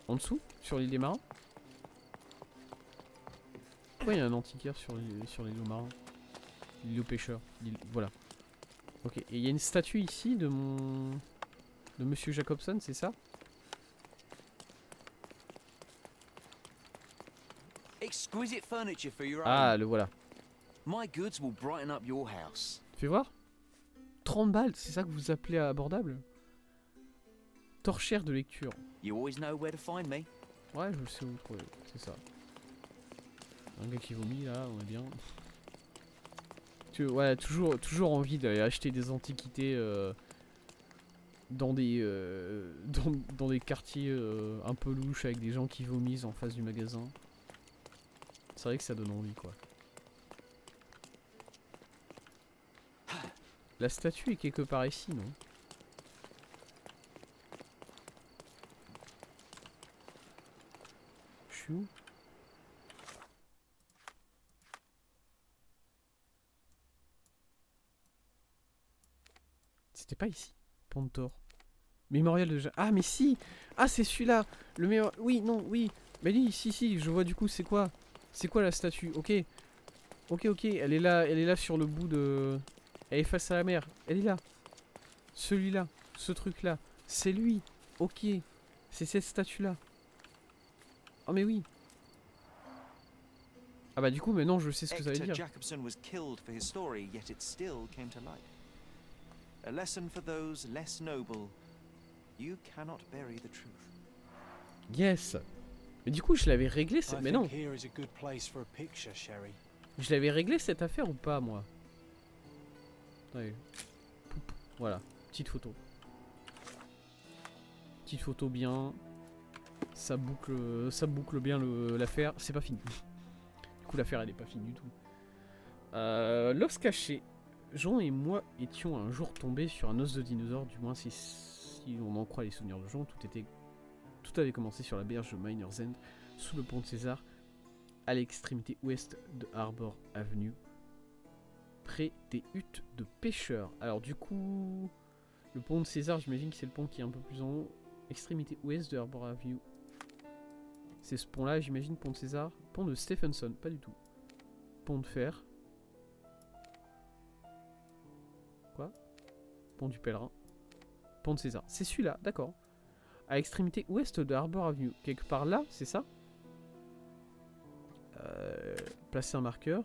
En dessous? Sur l'île des marins? Pourquoi il y a un antiquaire sur l'île aux marins? L'île aux pêcheurs. Voilà. Ok. Et il y a une statue ici de Monsieur Jacobson, c'est ça? Exquisite furniture for your Ah, own. le voilà. My goods will brighten up your house. Fais voir. 30 balles, c'est ça que vous appelez abordable? Torchère de lecture. You always know where to find me. Ouais, je sais où trouver, c'est ça. Un gars qui vomit là, on est bien. Ouais, toujours envie d'aller acheter des antiquités dans des dans des quartiers un peu louches avec des gens qui vomissent en face du magasin. C'est vrai que ça donne envie quoi. La statue est quelque part ici, non? Je suis où? C'était pas ici. Pont de Thor. Mémorial de... Ah, mais si. Ah, c'est celui-là. Le mémorial... Oui, non, oui. Mais oui, si, je vois du coup, c'est quoi? C'est quoi la statue? Ok. Ok, elle est là sur le bout de... Elle est face à la mer. Elle est là. Celui-là. Ce truc-là. C'est lui. Ok. C'est cette statue-là. Oh, mais oui. Ah bah du coup, maintenant, je sais ce que ça veut Hector dire. Jacobson was killed for his story, yet it still came to light. A lesson for those less noble. You cannot bury the truth. Yes. Mais du coup, je l'avais réglé... I Mais non. think here is a good place for a picture, Sherry. Je l'avais réglé cette affaire ou pas, moi? Attendez. Poup. Voilà. Petite photo. Petite photo bien. Ça boucle bien l'affaire. C'est pas fini. Du coup, l'affaire, elle est pas finie du tout. L'os caché. Jean et moi étions un jour tombés sur un os de dinosaure. Du moins, si on en croit les souvenirs de Jean, tout avait commencé sur la berge de Miner's End, sous le pont de César, à l'extrémité ouest de Harbor Avenue, près des huttes de pêcheurs. Alors du coup, le pont de César, j'imagine que c'est le pont qui est un peu plus en haut. Extrémité ouest de Harbor Avenue. C'est ce pont-là, j'imagine, pont de César. Pont de Stephenson, pas du tout. Pont de fer. Quoi? Pont du Pèlerin. Pont de César. C'est celui-là, d'accord. À l'extrémité ouest de Harbor Avenue. Quelque part là, c'est ça? Placer un marqueur.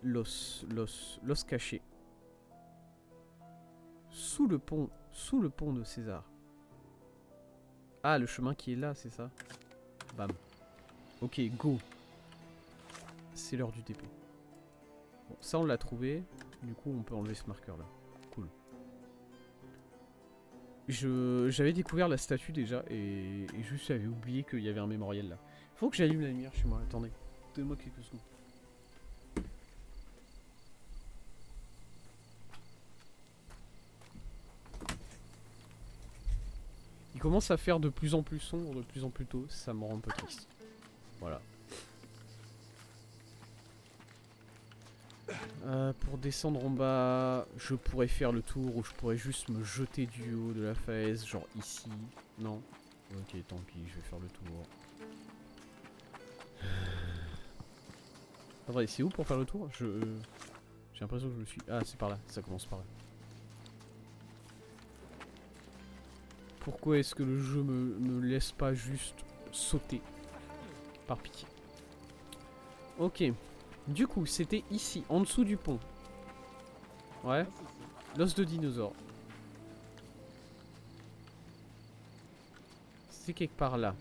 L'os caché. Sous le pont de César. Ah, le chemin qui est là, c'est ça? Bam. Ok, go. C'est l'heure du TP. Bon, ça on l'a trouvé. Du coup, on peut enlever ce marqueur là. Cool. J'avais découvert la statue déjà et juste j'avais oublié qu'il y avait un mémorial là. Faut que j'allume la lumière chez moi. Attendez. Donnez-moi quelques secondes. Il commence à faire de plus en plus sombre, de plus en plus tôt. Ça me rend un peu triste. Voilà. Pour descendre en bas, je pourrais faire le tour ou je pourrais juste me jeter du haut de la falaise, genre ici. Non. Ok, tant pis, je vais faire le tour. Attendez, c'est où pour faire le tour? J'ai l'impression que je me suis... Ah, c'est par là, ça commence par là. Pourquoi est-ce que le jeu me laisse pas juste sauter? Par pitié. Ok. Du coup, c'était ici, en dessous du pont. Ouais. L'os de dinosaure. C'est quelque part là.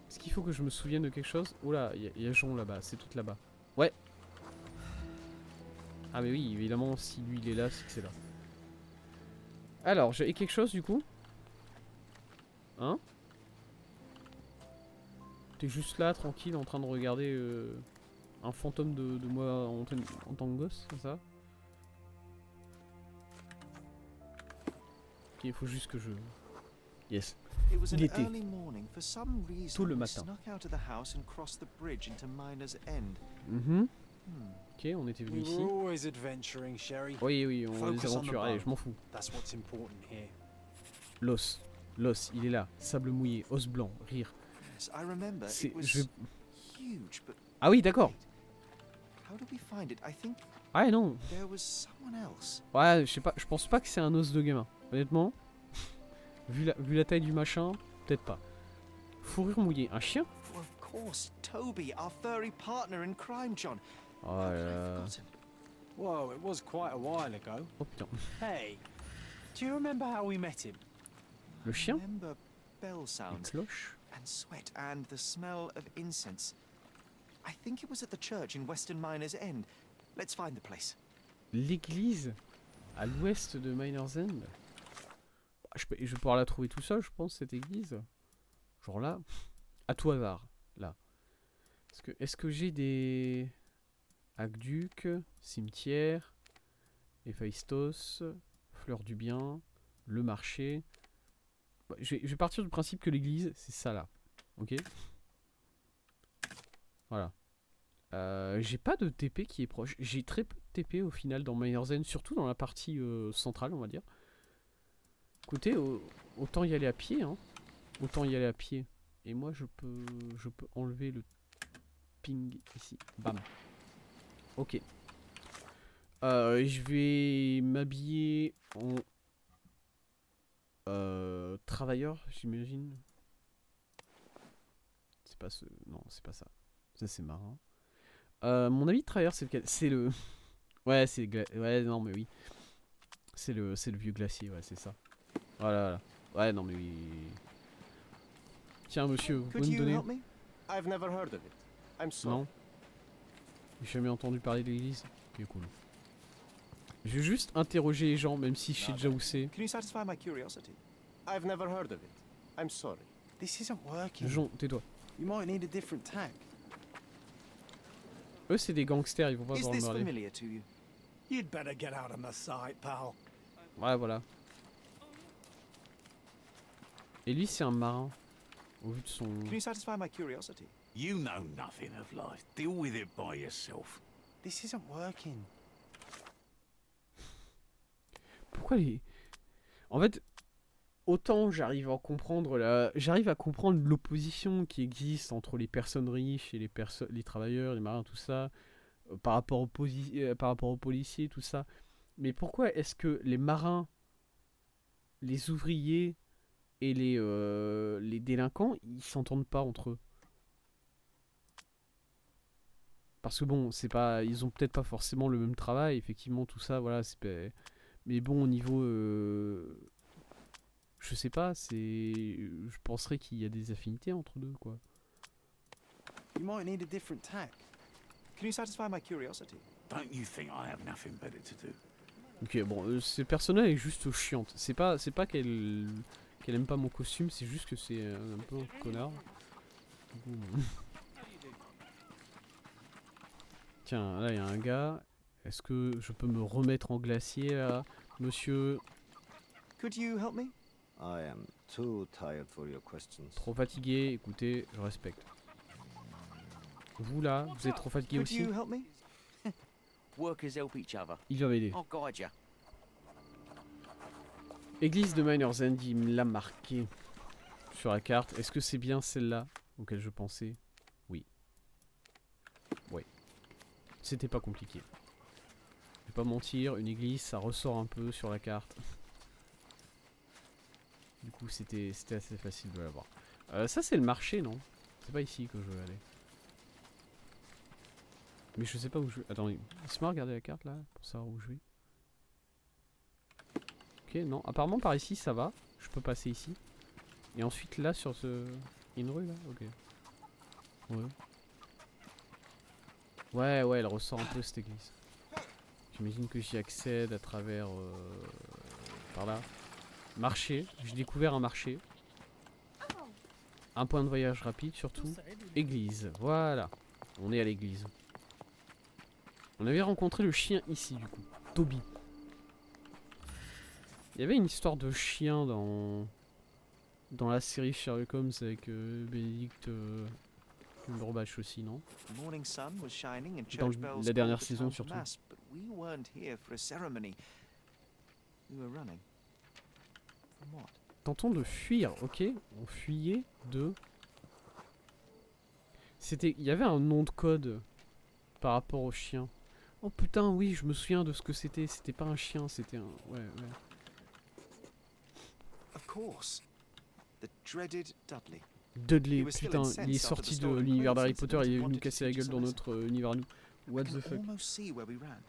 Est-ce qu'il faut que je me souvienne de quelque chose? Oula, il y a Jon là-bas, c'est tout là-bas. Ouais. Ah mais oui, évidemment, si lui il est là, c'est que c'est là. Alors, j'ai quelque chose du coup? Hein? T'es juste là, tranquille, en train de regarder un fantôme de moi en tant que gosse, c'est ça? Ok, il faut juste que je... Yes. It was Il an était early morning. For some reason, tôt le we matin. snuck out of the house and crossed the bridge into Miner's End. Mhm. Ok, on était venu We ici. were always adventuring, Sherry. Oui, on les Focus on the aventures. Allez, bow. je m'en fous. That's what's important here. L'os. L'os, il est là. Sable mouillé, os blanc, rire. Yes, I remember. C'est... It was Je... huge, but Ah oui, d'accord. wait, how did we find it? I think Ah non. there was someone else. Ouais, je sais pas, je pense pas que c'est un os de gamin. Honnêtement. Vu la taille du machin, peut-être pas. Fourrure mouillée, un chien? Of course, Toby, our furry partner in crime, John. Oh How là could I là. have forgotten? Whoa, it was quite a while ago. Oh putain. Hey, do you remember how we met him? Le chien? Remember bell Une sounds cloche? and sweat and the smell of incense. I think it was at the church in Western Miner's End. Let's find the place. L'église à l'ouest de Miner's End. Je vais pouvoir la trouver tout seul, je pense, cette église. Genre là. À tout hasard. Là. Est-ce que j'ai des... Aqueduc, cimetière, Héphaïstos, fleur du bien, le marché. Bah, je vais partir du principe que l'église, c'est ça là. Ok? Voilà. J'ai pas de TP qui est proche. J'ai très peu de TP au final dans Miner's End, surtout dans la partie centrale, on va dire. Écoutez, autant y aller à pied, hein. Autant y aller à pied. Et moi, je peux enlever le ping ici. Bam. Ok. Je vais m'habiller en travailleur, j'imagine. C'est pas ce... Non, c'est pas ça. Ça, c'est marin. Mon habit de travailleur, c'est lequel? C'est le... Ouais, c'est... Ouais, non, mais oui. C'est le vieux glacier, ouais, c'est ça. Voilà, voilà. Ouais, non, mais oui. Tiens, monsieur, vous Could pouvez me you donner... help me? I've never heard of it. I'm sorry. Non. J'ai jamais entendu parler de l'église. Ok, cool. Je vais juste interroger les gens, même si je sais déjà où c'est. Can you satisfy my curiosity? I've never heard of it. I'm sorry. This isn't working. Jean, tais-toi. You might need a different tack. Eux, c'est des gangsters, ils vont pas Is pouvoir me this parler. familiar to you? You'd better get out of my sight, pal. Ouais, voilà. Et lui, c'est un marin. Au vu de son... Can you satisfy my curiosity? You know nothing of life. Deal with it by yourself. This isn't working. Pourquoi les... En fait, autant j'arrive à comprendre l'opposition qui existe entre les personnes riches et les travailleurs, les marins, tout ça, par rapport aux policiers, tout ça. Mais pourquoi est-ce que les marins, les ouvriers et les délinquants, ils s'entendent pas entre eux? Parce que bon, c'est pas, ils ont peut-être pas forcément le même travail, effectivement, tout ça, voilà, c'est pas... Mais bon, au niveau... je sais pas, je penserais qu'il y a des affinités entre deux, quoi. You might need a different tack. Can you satisfy my curiosity? Don't you think I have nothing better to do? Ok, bon, ce personnage est juste chiante. C'est pas qu'elle aime pas mon costume, c'est juste que c'est un peu un connard. Bon. Tiens, là, il y a un gars. Est-ce que je peux me remettre en glacier, là, monsieur? Could you help me? I am too tired for your questions. Trop fatigué, écoutez, je respecte. Vous là, vous êtes trop fatigué Could aussi? you help me? Workers help each other. Il va m'aider. I'll guide ya. Église de Miner's End, il me l'a marqué sur la carte. Est-ce que c'est bien celle-là auquel je pensais? Oui. Oui. C'était pas compliqué. Je vais pas mentir, une église, ça ressort un peu sur la carte. Du coup, c'était assez facile de l'avoir. Ça, c'est le marché, non? C'est pas ici que je veux aller. Mais je sais pas où je vais. Attendez, laisse-moi regarder la carte là pour savoir où je vais. Ok, non. Apparemment par ici ça va. Je peux passer ici. Et ensuite là sur ce... Il y a une rue là? Ok. Ouais. Ouais, elle ressort un peu cette église. J'imagine que j'y accède à travers... par là. Marché. J'ai découvert un marché. Un point de voyage rapide surtout. Église. Voilà. On est à l'église. On avait rencontré le chien ici du coup. Toby. Il y avait une histoire de chien dans la série Sherlock Holmes avec Benedict Cumberbatch aussi, non? The morning sun was shining and Dans church bells la dernière called the saison town to surtout. mass, but we weren't here for a ceremony. We were running. From what? Tentons de fuir, ok? On fuyait de... Il y avait un nom de code par rapport au chien. Oh putain, oui, je me souviens de ce que c'était. C'était pas un chien, c'était un... Ouais. Of course. The dreaded Dudley. Dudley, He was still putain, incensed il est after sorti the de stolen l'univers clothes d'Harry Potter, incident il est and venu wanted to casser la teach gueule us dans a notre univers à nous. What I the can fuck? almost see where we ran.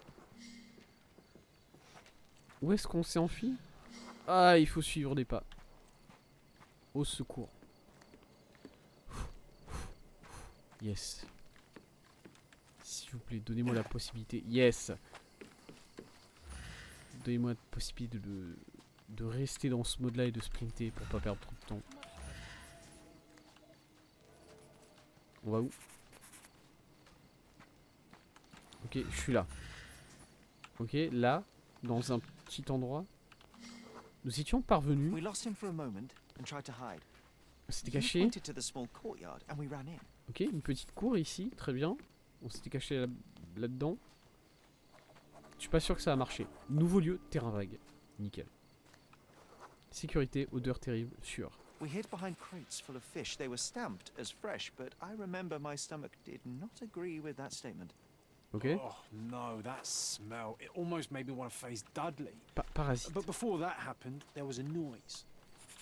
Où est-ce qu'on s'est enfui? Ah, il faut suivre des pas. Au secours. Yes. S'il vous plaît, donnez-moi la possibilité. Yes. Donnez-moi la possibilité de rester dans ce mode-là et de sprinter pour pas perdre trop de temps. On va où? Ok, je suis là. Ok, là, dans un petit endroit. Nous étions parvenus. We lost him for a moment and tried to hide. C'était You caché. pointed to the small courtyard and we ran in. Ok, une petite cour ici, très bien. On s'était caché là-dedans. Je suis pas sûr que ça a marché. Nouveau lieu, terrain vague. Nickel. Sécurité, odeur terrible, sûr. We hid behind crates full of fish. They were stamped as fresh, but I remember my stomach did not agree with that statement. Ok. Oh no, that smell. It almost made me want to face Dudley. Parasite. But before that happened, there was a noise.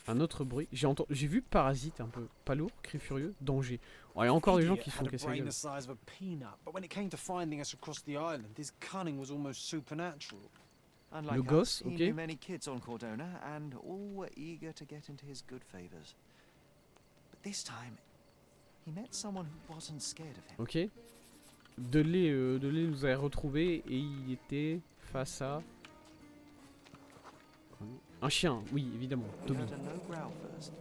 Un autre bruit. J'ai vu Parasite un peu. Pas lourd, cri furieux, danger. Oh, il y a encore des gens qui se font Idiot had a casser la brain gueule. the size of a peanut, but when it came to finding us across the island, his cunning was almost supernatural. Unlike Le us, gosse, he ok. knew many kids on Cordona, and all were eager to get into his good favors. But this time, he met someone who wasn't scared of him. Ok. Dudley nous a retrouvés et il était face à... Un chien, oui, évidemment. We Toby. heard a low growl first,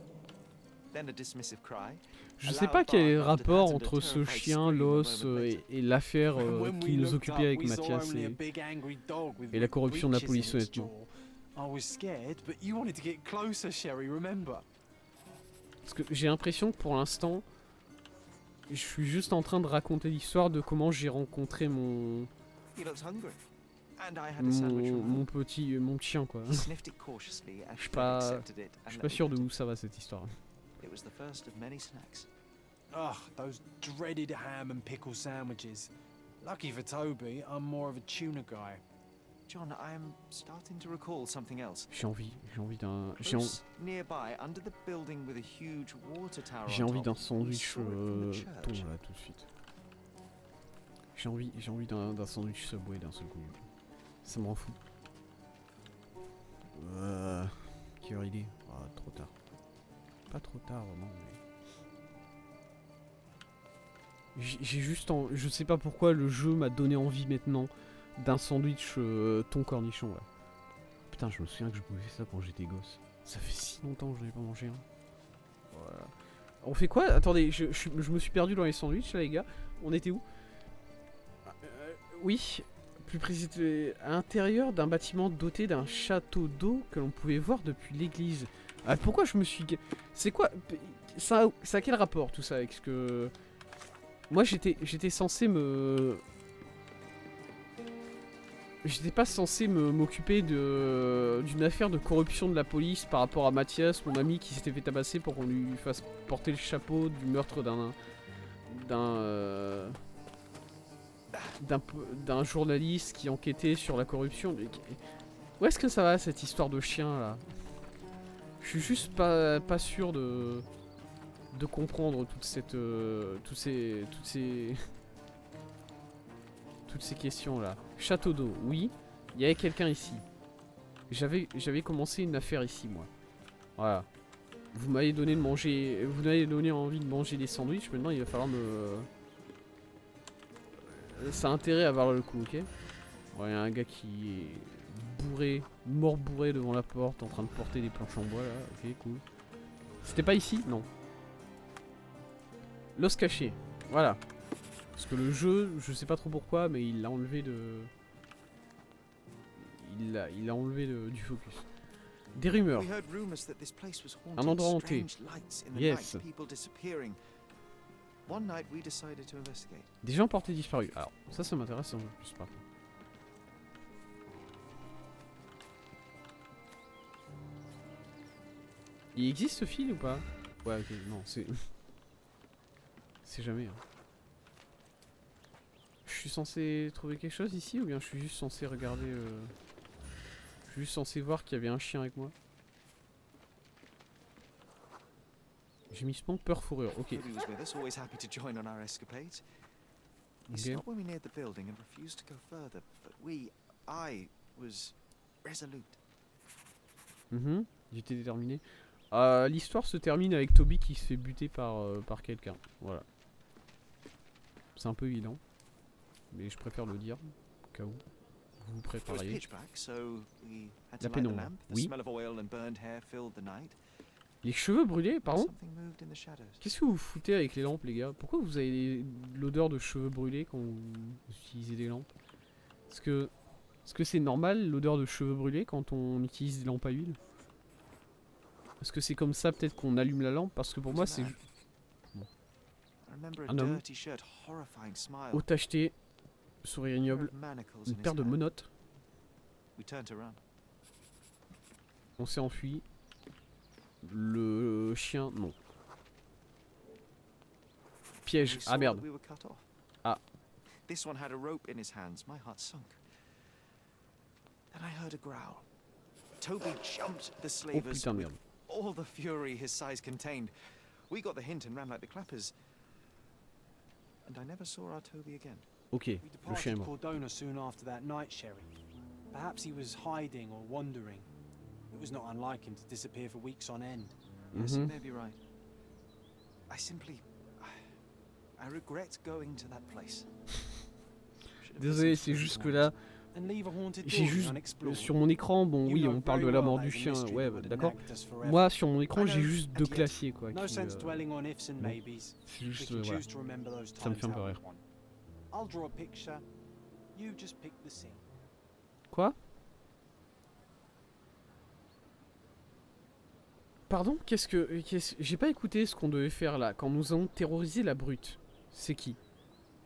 then a dismissive cry. Je sais pas quel est le rapport entre ce chien, l'os et l'affaire When qui we nous looked occupait up, avec we saw Mathias only a et... big angry dog with et la corruption de la leeches police, in its honnêtement. jaw. I was scared, but you wanted to get closer, Sherry, remember? Parce que j'ai l'impression que pour l'instant, je suis juste en train de raconter l'histoire de comment j'ai rencontré mon... He looked hungry, and I had a sandwich from home. mon chien quoi. He sniffed it cautiously and Je suis then pas- accepted it Je and suis let pas me sûr de eat où it. ça va cette histoire. It was the first of many snacks. Ugh, those dreaded ham and pickle sandwiches. Lucky for Toby, I'm more of a tuna guy. John, I'm starting to recall something else. J'ai envie d'un... Close nearby, under the building with a huge water tower J'ai on envie top, d'un sandwich saw it from the thon church. là tout de suite. J'ai envie d'un sandwich Subway d'un seul coup. Ça me rend fou. Quelle heure il est? Ah, trop tard. Pas trop tard vraiment mais... J'ai juste je sais pas pourquoi le jeu m'a donné envie maintenant d'un sandwich thon cornichon là. Putain je me souviens que je pouvais faire ça quand j'étais gosse. Ça fait si longtemps que je n'avais pas mangé un. Voilà. On fait quoi? Attendez, je me suis perdu dans les sandwichs là les gars. On était où? Oui, plus précisément à l'intérieur d'un bâtiment doté d'un château d'eau que l'on pouvait voir depuis l'église. Ah, pourquoi je me suis... C'est quoi? Ça a quel rapport tout ça avec ce que... Moi j'étais censé me... J'étais pas censé m'occuper d'une affaire de corruption de la police par rapport à Mathias, mon ami qui s'était fait tabasser pour qu'on lui fasse porter le chapeau du meurtre d'un journaliste qui enquêtait sur la corruption. Où est-ce que ça va cette histoire de chien là? Je suis juste pas sûr de comprendre toutes ces questions là. Château d'eau, oui. Il y avait quelqu'un ici. J'avais commencé une affaire ici moi. Voilà. Vous m'avez donné envie de manger des sandwichs. Maintenant il va falloir me... Ça a intérêt à avoir le coup, ok? Bon, il y a un gars qui est bourré, mort bourré devant la porte, en train de porter des planches en bois là. Ok, cool. C'était pas ici? Non. L'os caché. Voilà. Parce que le jeu, je sais pas trop pourquoi, mais il l'a enlevé de... Il a enlevé du focus. Des rumeurs. We heard rumors that this place was Un haunted, endroit hanté. strange lights in the Yes. night, people disappearing. One night we decided to investigate. Des gens portés disparus. Alors, ça m'intéresse un peu plus par contre. Il existe ce fil ou pas? Ouais, ok, non, c'est... C'est jamais. Hein. Je suis censé trouver quelque chose ici ou bien je suis juste censé regarder... Je suis juste censé voir qu'il y avait un chien avec moi. J'ai mis spawn peur fourrure, ok. Toby was with us, always happy to join on our escapades. He Okay. stopped when we neared the building and refused to go further, but I was resolute. J'étais déterminé. L'histoire se termine avec Toby qui se fait buter par quelqu'un. Voilà. C'est un peu évident. Mais je préfère le dire. Au cas où. Vous vous It was prépariez. pitch black, so we had La to light the pénombre, lamp. The oui. smell of oil and burned hair filled the night. Les cheveux brûlés, pardon? Something moved in the shadows. Qu'est-ce que vous foutez avec les lampes, les gars? Pourquoi vous avez l'odeur de cheveux brûlés quand vous utilisez des lampes? Est-ce que c'est normal l'odeur de cheveux brûlés quand on utilise des lampes à huile? Est-ce que c'est comme ça peut-être qu'on allume la lampe? Parce que pour moi c'est... A remember a Un homme. dirty shirt, horrifying smile, Haut tacheté, sourire a pair ignoble, of manacles une in his paire de hand. menottes. We turned to run. On s'est enfui. Le chien, non. Piège. We Ah saw merde. that we were cut off. Ah. This one had a rope in his hands. My heart sunk. Then I heard a growl. Toby jumped the Oh slavers putain with merde. all the fury his size contained. We got the hint and ran like the clappers. And I never saw our Toby again. Ok, We le chien est departed mort. Cordona soon after that night, Sherry. Perhaps he was hiding or wandering. It was not unlike him to disappear for weeks on end. Yes, you Mhm. may be right. I simply... I regret going to that place. Should have Désolé, listened to c'est those juste que warnings. là, And leave a haunted j'ai door juste unexplored. sur mon écran, bon You oui, know on parle de very la well mort that du is a chien, mystery ouais, that would have d'accord. nagged us forever. Moi sur mon écran, I j'ai know, juste I deux get it. classiers quoi. No qui, sense dwelling on ifs and bon. maybes. C'est We juste, can voilà. choose to remember those Ça me times fait un peu how we rire. want. I'll draw a picture. You just pick the scene. Quoi? Pardon? J'ai pas écouté ce qu'on devait faire là. Quand nous avons terrorisé la brute. C'est qui?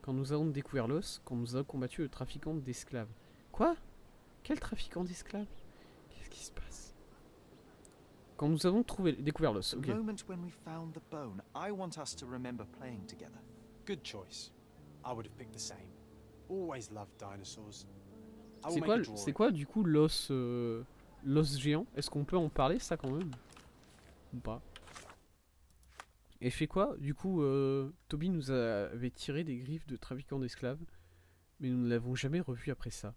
Quand nous avons découvert l'os, quand nous avons combattu le trafiquant d'esclaves. Quoi? Quel trafiquant d'esclaves? Qu'est-ce qui se passe? Quand nous avons découvert l'os, The ok. moment when we found the bone, I want us to remember playing together. Good choice. I would have picked the same. Always loved dinosaurs. I will C'est make quoi, a c'est drawing. quoi du coup l'os l'os géant? Est-ce qu'on peut en parler ça quand même? Ou pas? Et fait quoi? Du coup, Toby nous avait tiré des griffes de trafiquants d'esclaves, mais nous ne l'avons jamais revu après ça.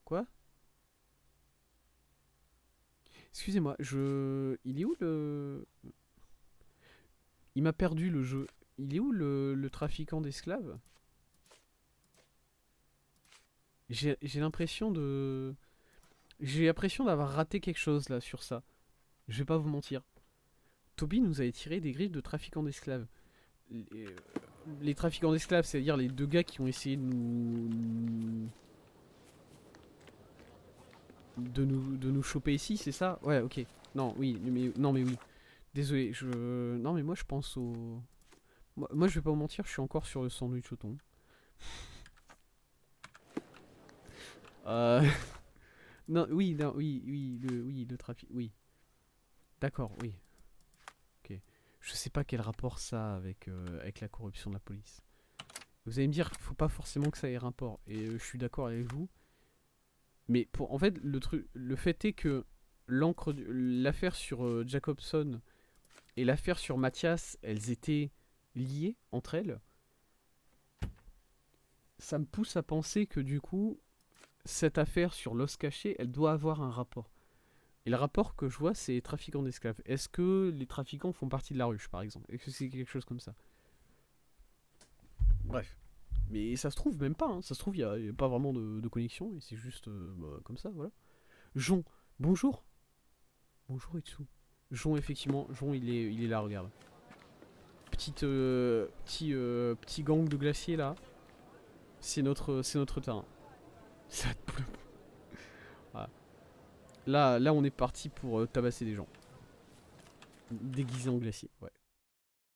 Quoi? Excusez-moi, il est où le... Il m'a perdu le jeu. Il est où le trafiquant d'esclaves? J'ai l'impression de... J'ai l'impression d'avoir raté quelque chose là sur ça. Je vais pas vous mentir. Toby nous avait tiré des griffes de trafiquants d'esclaves. Les trafiquants d'esclaves, c'est-à-dire les deux gars qui ont essayé de nous choper ici, c'est ça? Ouais, ok. Non, oui, mais oui. Désolé, non mais moi je pense au... Moi je vais pas vous mentir, je suis encore sur le sandwich au thon. Non, oui, le trafic, oui. D'accord, oui. Ok. Je sais pas quel rapport ça a avec la corruption de la police. Vous allez me dire, faut pas forcément que ça ait rapport. Et je suis d'accord avec vous. Mais en fait, le fait est que l'affaire sur Jacobson et l'affaire sur Mathias, elles étaient liées entre elles. Ça me pousse à penser que du coup, cette affaire sur l'os caché, elle doit avoir un rapport. Et le rapport que je vois, c'est les trafiquants d'esclaves. Est-ce que les trafiquants font partie de la ruche, par exemple? Est-ce que c'est quelque chose comme ça? Bref. Mais ça se trouve même pas, hein. Ça se trouve, il n'y a pas vraiment de connexion, et c'est juste comme ça, voilà. Jon, bonjour. Bonjour Itsu. Jon, effectivement, Jon, il est là, regarde. Petit gang de glaciers, là. C'est notre terrain. Ça te pleut. Voilà. Là, on est parti pour tabasser des gens. Déguisés en glacier, ouais.